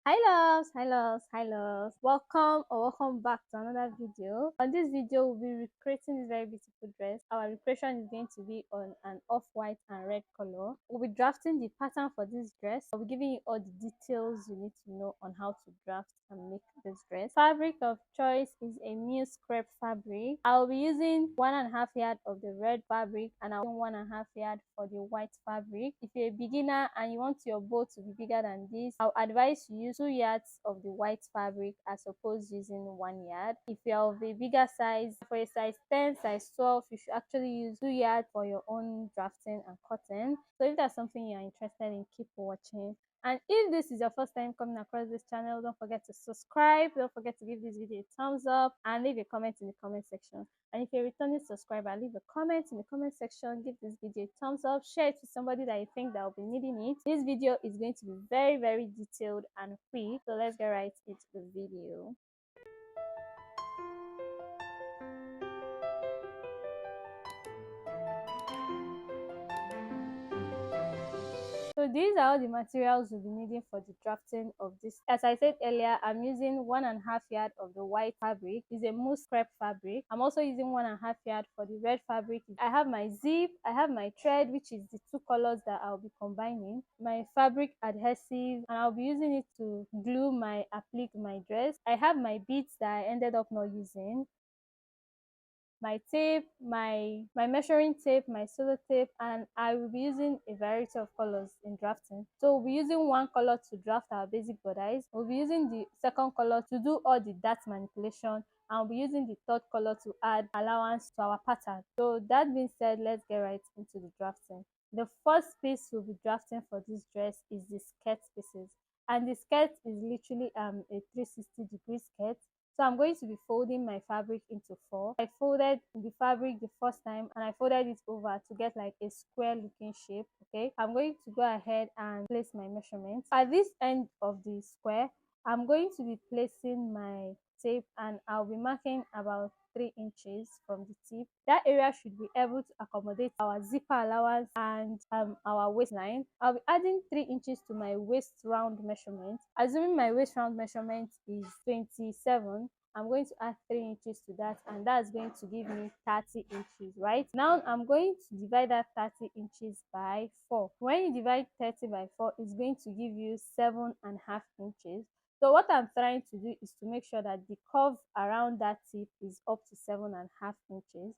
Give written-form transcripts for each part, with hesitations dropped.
Hi loves, welcome back to another video. On this video, we'll be recreating this very beautiful dress. Our recreation is going to be on an off-white and red color. We'll be drafting the pattern for this dress. I'll be giving you all the details you need to know on how to draft and make this dress. Fabric of choice is a muse crepe fabric. I'll be using 1.5 yard of the red fabric and I'll use 1.5 yard for the white fabric. If you're a beginner and you want your bow to be bigger than this, I'll advise you use 2 yards of the white fabric as opposed using 1 yard. If you're of a bigger size, for a size 10, size 12, you should actually use 2 yards for your own drafting and cutting. So if that's something you're interested in, keep watching. And if this is your first time coming across this channel, don't forget to subscribe, don't forget to give this video a thumbs up and leave a comment in the comment section. And if you're a returning subscriber, leave a comment in the comment section, give this video a thumbs up, share it with somebody that you think that will be needing it. This video is going to be very detailed and quick, so let's get right into the video. So these are all the materials we'll be needing for the drafting of this. As I said earlier, I'm using 1.5 yard of the white fabric. It's a mousse crepe fabric. I'm also using 1.5 yard for the red fabric. I have my zip, I have my thread, which is the two colors that I'll be combining, my fabric adhesive, and I'll be using it to glue my applique my dress. I have my beads that I ended up not using, my tape, my measuring tape, my solo tape, and I will be using a variety of colors in drafting. So we'll be using one color to draft our basic bodice. We'll be using the second color to do all the dart manipulation, and we'll be using the third color to add allowance to our pattern. So that being said, let's get right into the drafting. The first piece we'll be drafting for this dress is the skirt pieces, and the skirt is literally a 360-degree skirt. So I'm going to be folding my fabric into four. I folded the fabric the first time and I folded it over to get like a square looking shape. Okay, I'm going to go ahead and place my measurements. At this end of the square, I'm going to be placing my tape and I'll be marking about 3 inches from the tip. That area should be able to accommodate our zipper allowance and our waistline. I'll be adding 3 inches to my waist round measurement. Assuming my waist round measurement is 27, I'm going to add 3 inches to that, and that's going to give me 30 inches. Right now I'm going to divide that 30 inches by 4. When you divide 30 by 4, it's going to give you 7.5 inches. So what I'm trying to do is to make sure that the curve around that tip is up to 7.5 inches.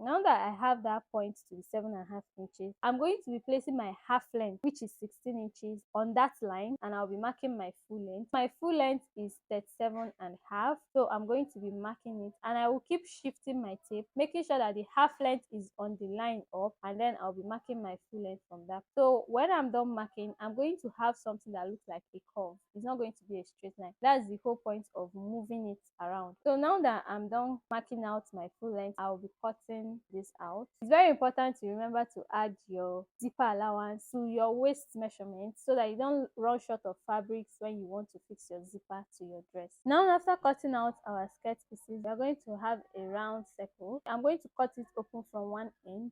Now that I have that point to be 7.5 inches, I'm going to be placing my half length, which is 16 inches, on that line, and I'll be marking my full length. My full length is 37.5, so I'm going to be marking it, and I will keep shifting my tape, making sure that the half length is on the line up, and then I'll be marking my full length from that. So when I'm done marking, I'm going to have something that looks like a curve. It's not going to be a straight line. That's the whole point of moving it around. So now that I'm done marking out my full length, I'll be cutting this out. It's very important to remember to add your zipper allowance to your waist measurement so that you don't run short of fabrics when you want to fix your zipper to your dress. Now after cutting out our skirt pieces, we are going to have a round circle. I'm going to cut it open from one end.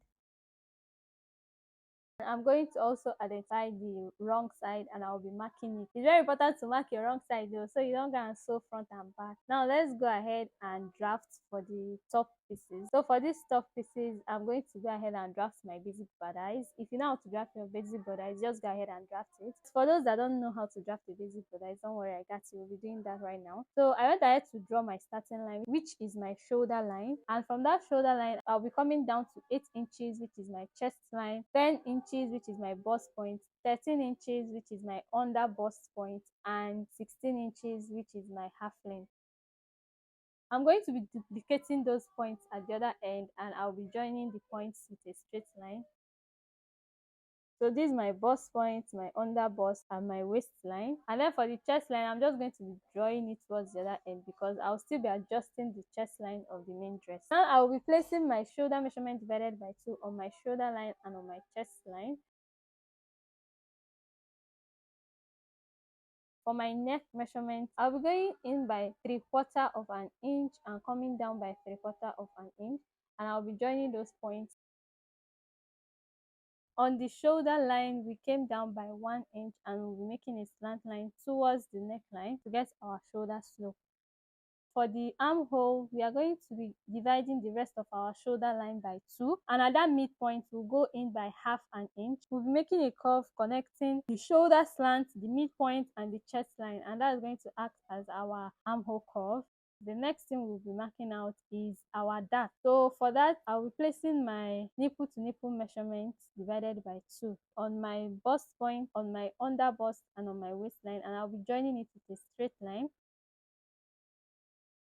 I'm going to also identify the wrong side and I'll be marking it. It's very important to mark your wrong side though, so you don't go and sew front and back. Now let's go ahead and draft for the top pieces. So for these top pieces, I'm going to go ahead and draft my basic bodice. If you know how to draft your basic bodice, just go ahead and draft it. For those that don't know how to draft the basic bodice, don't worry, I got you. We'll be doing that right now. So I went ahead to draw my starting line, which is my shoulder line, and from that shoulder line I'll be coming down to 8 inches, which is my chest line, 10 inches, which is my bust point, 13 inches, which is my under bust point, and 16 inches, which is my half length. I'm going to be duplicating those points at the other end, and I'll be joining the points with a straight line. So this is my bust point, my under bust, and my waistline. And then for the chest line, I'm just going to be drawing it towards the other end because I'll still be adjusting the chest line of the main dress. Now I will be placing my shoulder measurement divided by 2 on my shoulder line and on my chest line. For my neck measurement, I'll be going in by 3/4 of an inch and coming down by 3/4 of an inch, and I'll be joining those points. On the shoulder line, we came down by 1 inch and we'll be making a slant line towards the neckline to get our shoulder slope. For the armhole, we are going to be dividing the rest of our shoulder line by 2, and at that midpoint we'll go in by half an inch. We'll be making a curve connecting the shoulder slant, the midpoint and the chest line, and that's going to act as our armhole curve. The next thing we'll be marking out is our dart. So for that, I'll be placing my nipple to nipple measurement divided by 2 on my bust point, on my under bust and on my waistline, and I'll be joining it with a straight line.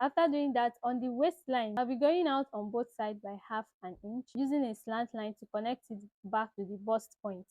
After doing that, on the waistline, I'll be going out on both sides by half an inch using a slant line to connect it back to the bust point.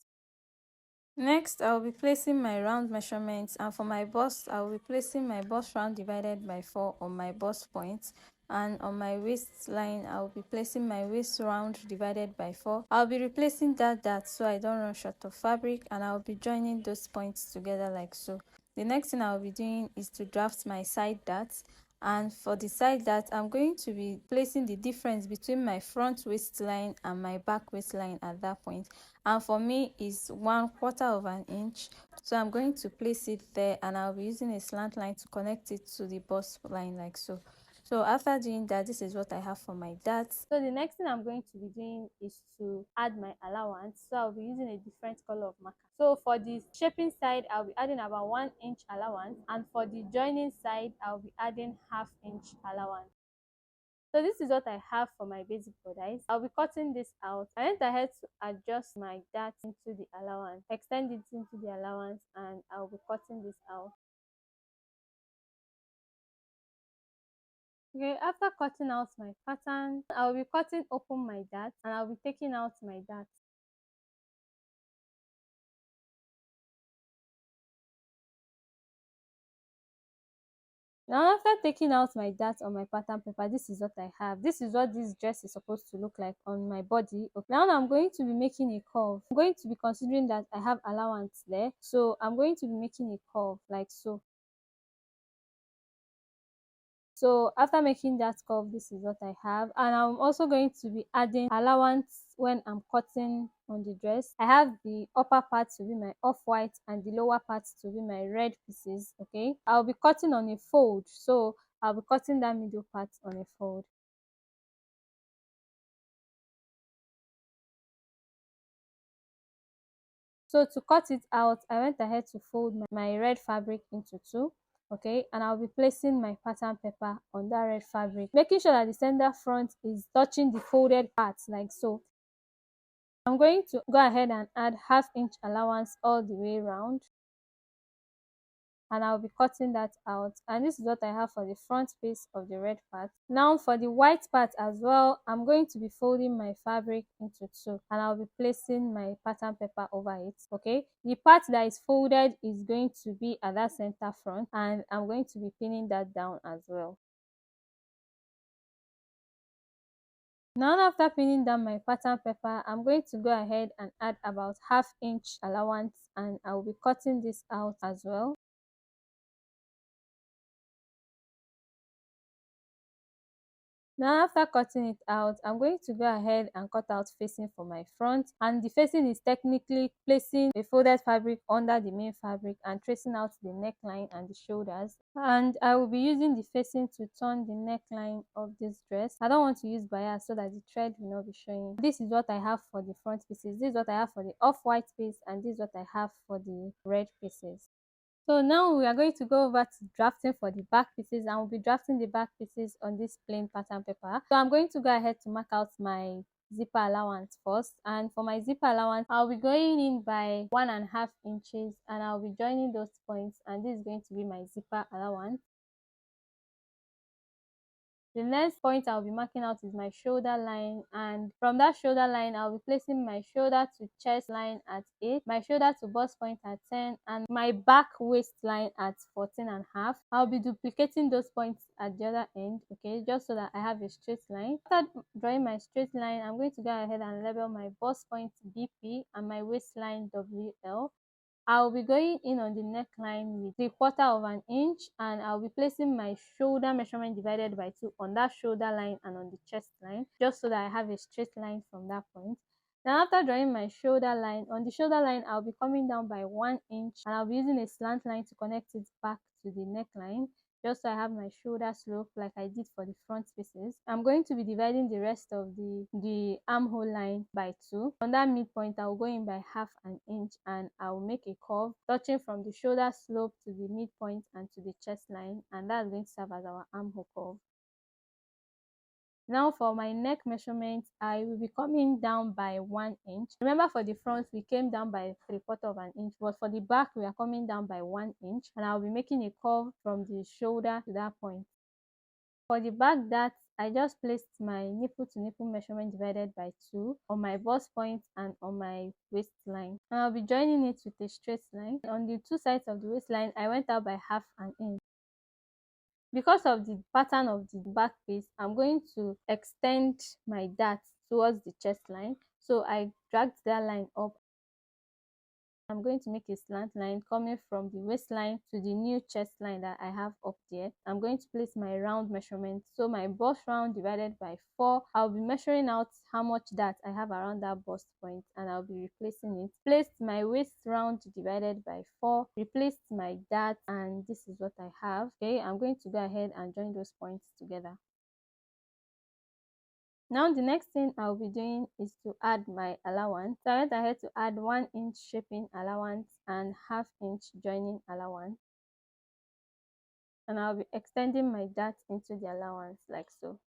Next, I'll be placing my round measurements, and for my bust, I'll be placing my bust round divided by 4 on my bust point, and on my waistline, I'll be placing my waist round divided by 4. I'll be replacing that so I don't run short of fabric, and I'll be joining those points together like so. The next thing I'll be doing is to draft my side darts, and for the side dart, I'm going to be placing the difference between my front waistline and my back waistline at that point, and for me is 1/4 of an inch, so I'm going to place it there, and I'll be using a slant line to connect it to the bust line like so. So after doing that, this is what I have for my darts. So the next thing I'm going to be doing is to add my allowance, so I'll be using a different color of marker. So for the shaping side, I'll be adding about 1 inch allowance, and for the joining side, I'll be adding ½ inch allowance. So this is what I have for my basic bodice. I'll be cutting this out. I went ahead to adjust my dart into the allowance, extend it into the allowance, and I'll be cutting this out. Okay, after cutting out my pattern, I'll be cutting open my dart and I'll be taking out my dart. Now after taking out my dart on my pattern paper, this is what I have. This is what this dress is supposed to look like on my body. Okay. Now I'm going to be making a curve. I'm going to be considering that I have allowance there, so I'm going to be making a curve like so. So after making that curve, this is what I have, and I'm also going to be adding allowance when I'm cutting on the dress. I have the upper part to be my off-white and the lower part to be my red pieces. Okay, I'll be cutting on a fold, so I'll be cutting that middle part on a fold. So to cut it out, I went ahead to fold my red fabric into 2. Okay, and I'll be placing my pattern paper on that red fabric, making sure that the center front is touching the folded parts like so. I'm going to go ahead and add ½ inch allowance all the way around, and I'll be cutting that out, and this is what I have for the front piece of the red part. Now for the white part as well, I'm going to be folding my fabric into 2, and I'll be placing my pattern paper over it. Okay, the part that is folded is going to be at that center front, and I'm going to be pinning that down as well. Now after pinning down my pattern paper, I'm going to go ahead and add about ½ inch allowance, and I will be cutting this out as well. Now after cutting it out, I'm going to go ahead and cut out facing for my front, and the facing is technically placing a folded fabric under the main fabric and tracing out the neckline and the shoulders, and I will be using the facing to turn the neckline of this dress. I don't want to use bias so that the thread will not be showing. This is what I have for the front pieces, this is what I have for the off-white piece, and this is what I have for the red pieces. So now we are going to go over to drafting for the back pieces, and we'll be drafting the back pieces on this plain pattern paper. So I'm going to go ahead to mark out my zipper allowance first, and for my zipper allowance, I'll be going in by 1.5 inches, and I'll be joining those points, and this is going to be my zipper allowance. The next point I'll be marking out is my shoulder line, and from that shoulder line I'll be placing my shoulder to chest line at 8, my shoulder to bust point at 10, and my back waistline at 14.5. I'll be duplicating those points at the other end, okay, just so that I have a straight line. After drawing my straight line, I'm going to go ahead and label my bust point BP and my waistline WL. I'll be going in on the neckline with 3/4 inch, and I'll be placing my shoulder measurement divided by 2 on that shoulder line and on the chest line, just so that I have a straight line from that point. Now after drawing my shoulder line, on the shoulder line I'll be coming down by 1 inch, and I'll be using a slant line to connect it back to the neckline, just so I have my shoulder slope like I did for the front pieces. I'm going to be dividing the rest of the armhole line by 2. On that midpoint, I'll go in by half an inch, and I'll make a curve touching from the shoulder slope to the midpoint and to the chest line, and that's going to serve as our armhole curve. Now for my neck measurement, I will be coming down by 1 inch. Remember, for the front we came down by 3/4 of an inch, but for the back we are coming down by 1 inch, and I'll be making a curve from the shoulder to that point. For the back dart, I just placed my nipple to nipple measurement divided by 2 on my bust point and on my waistline, and I'll be joining it with a straight line. On the two sides of the waistline, I went out by half an inch. Because of the pattern of the back piece, I'm going to extend my dart towards the chest line, so I dragged that line up. I'm going to make a slant line coming from the waistline to the new chest line that I have up there. I'm going to place my round measurement, so my bust round divided by 4. I'll be measuring out how much dart I have around that bust point, and I'll be replacing it. Placed my waist round divided by 4, replaced my dart, and this is what I have. Okay, I'm going to go ahead and join those points together. Now the next thing I'll be doing is to add my allowance. So I went ahead to add 1 inch shaping allowance and half-inch joining allowance, and I'll be extending my dart into the allowance like so.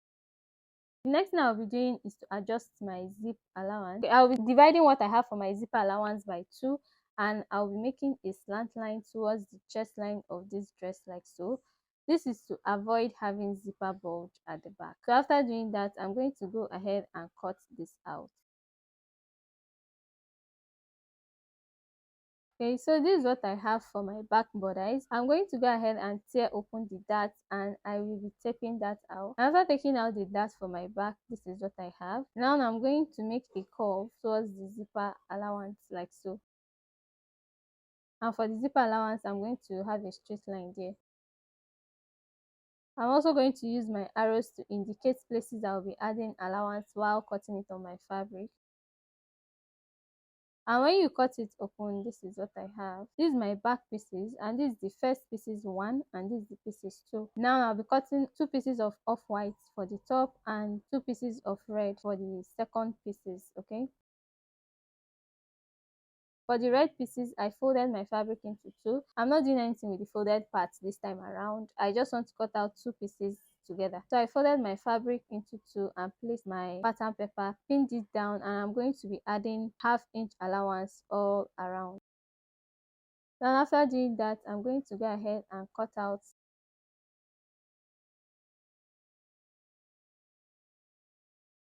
The next thing I'll be doing is to adjust my zip allowance. Okay, I'll be dividing what I have for my zipper allowance by 2, and I'll be making a slant line towards the chest line of this dress like so. This is to avoid having zipper bulge at the back. So after doing that, I'm going to go ahead and cut this out. Okay, so this is what I have for my back borders. I'm going to go ahead and tear open the dart, and I will be taping that out. After taking out the dart for my back, this is what I have. Now I'm going to make a curve towards the zipper allowance like so. And for the zipper allowance, I'm going to have a straight line there. I'm also going to use my arrows to indicate places I'll be adding allowance while cutting it on my fabric. And when you cut it open, this is what I have. This is my back pieces, and this is the first pieces 1, and this is the pieces 2. Now I'll be cutting 2 pieces of off-white for the top and 2 pieces of red for the second pieces. Okay, for the red pieces, I folded my fabric into 2. I'm not doing anything with the folded parts this time around. I just want to cut out 2 pieces together. So I folded my fabric into 2 and placed my pattern paper, pinned it down, and I'm going to be adding half-inch allowance all around. Then after doing that, I'm going to go ahead and cut out.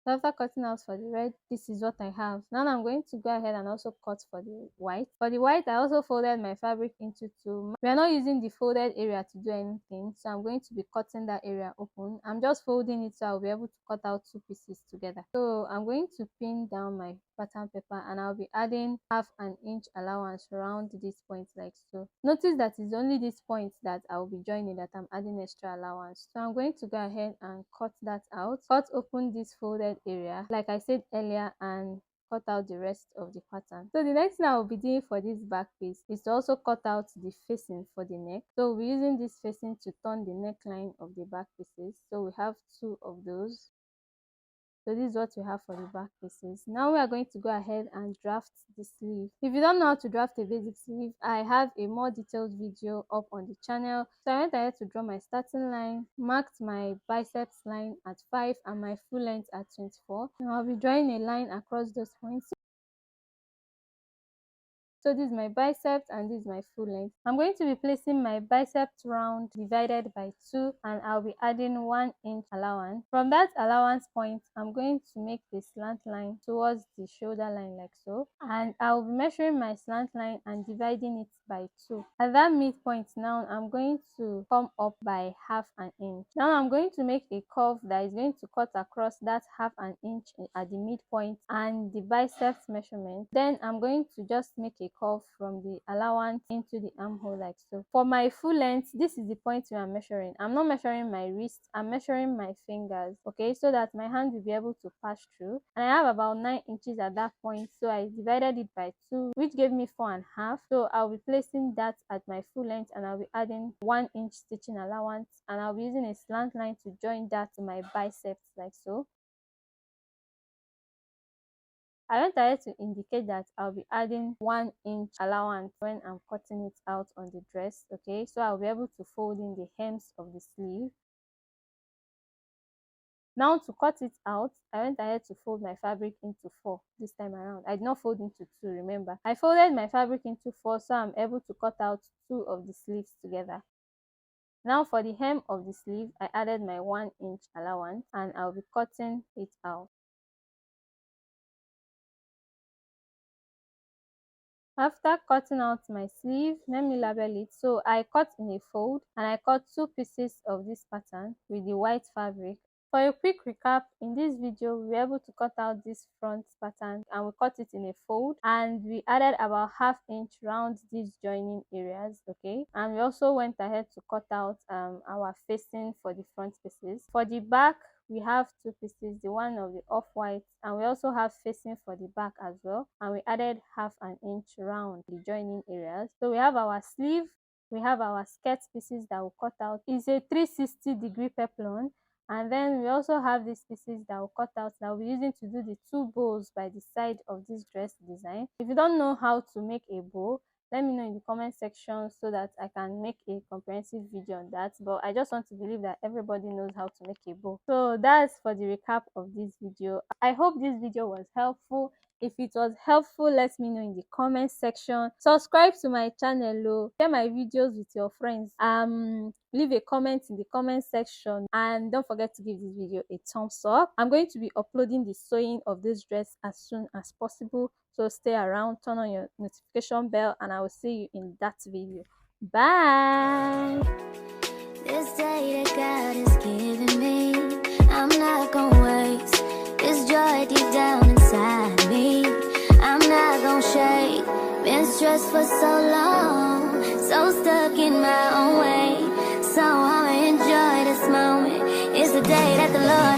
So after cutting out for the red, this is what I have. Now I'm going to go ahead and also cut for the white. For the white, I also folded my fabric into 2. We are not using the folded area to do anything, so I'm going to be cutting that area open. I'm just folding it so I'll be able to cut out 2 pieces together. So I'm going to pin down my pattern paper, and I'll be adding half an inch allowance around this point like so. Notice that it's only this point that I'll be joining that I'm adding extra allowance. So I'm going to go ahead and cut that out, cut open this folded area like I said earlier, and cut out the rest of the pattern. So the next thing I will be doing for this back piece is to also cut out the facing for the neck. So we're using this facing to turn the neckline of the back pieces. So we have 2 of those. So this is what we have for the back pieces. Now we are going to go ahead and draft the sleeve. If you don't know how to draft a basic sleeve, I have a more detailed video up on the channel. So I went ahead to draw my starting line, marked my biceps line at 5 and my full length at 24. Now I'll be drawing a line across those points. So this is my biceps and this is my full length. I'm going to be placing my biceps round divided by 2, and I'll be adding 1 inch allowance. From that allowance point, I'm going to make the slant line towards the shoulder line like so, and I'll be measuring my slant line and dividing it by 2. At that midpoint now, I'm going to come up by half an inch. Now I'm going to make a curve that is going to cut across that half an inch at the midpoint and the biceps measurement. Then I'm going to just make a curve from the allowance into the armhole like so. For my full length, this is the point where I'm measuring. I'm not measuring my wrist, I'm measuring my fingers, okay, so that my hand will be able to pass through. And I have about 9 inches at that point, so I divided it by 2, which gave me 4.5. So I'll be placing that at my full length, and I'll be adding 1 inch stitching allowance, and I'll be using a slant line to join that to my biceps like so. I went ahead to indicate that I'll be adding 1 inch allowance when I'm cutting it out on the dress, okay, so I'll be able to fold in the hems of the sleeve. Now to cut it out, I went ahead to fold my fabric into 4 this time around. I did not fold into 2, remember. I folded my fabric into 4, so I'm able to cut out 2 of the sleeves together. Now for the hem of the sleeve, I added my 1 inch allowance, and I'll be cutting it out. After cutting out my sleeve, let me label it. So I cut in a fold, and I cut 2 pieces of this pattern with the white fabric. For a quick recap, in this video we were able to cut out this front pattern, and we cut it in a fold, and we added about ½ inch round these joining areas, okay, and we also went ahead to cut out our facing for the front pieces. For the back, we have 2 pieces, the one of the off-white, and we also have facing for the back as well, and we added ½ inch round the joining areas. So we have our sleeve, we have our skirt pieces that we cut out. It's a 360-degree peplon. And then we also have these pieces that we'll cut out that we're using to do the 2 bows by the side of this dress design. If you don't know how to make a bow, let me know in the comment section so that I can make a comprehensive video on that. But I just want to believe that everybody knows how to make a bow. So that's for the recap of this video. I hope this video was helpful. If it was helpful, let me know in the comment section. Subscribe to my channel, share my videos with your friends, leave a comment in the comment section, and don't forget to give this video a thumbs up. I'm going to be uploading the sewing of this dress as soon as possible, so stay around, turn on your notification bell, and I will see you in that video. Bye. This day that God has given me, I'm not gonna waste this joy deep down inside me. I'm not gonna shake. Been stressed for so long, so stuck in my own way. So I'ma enjoy this moment. It's the day that the Lord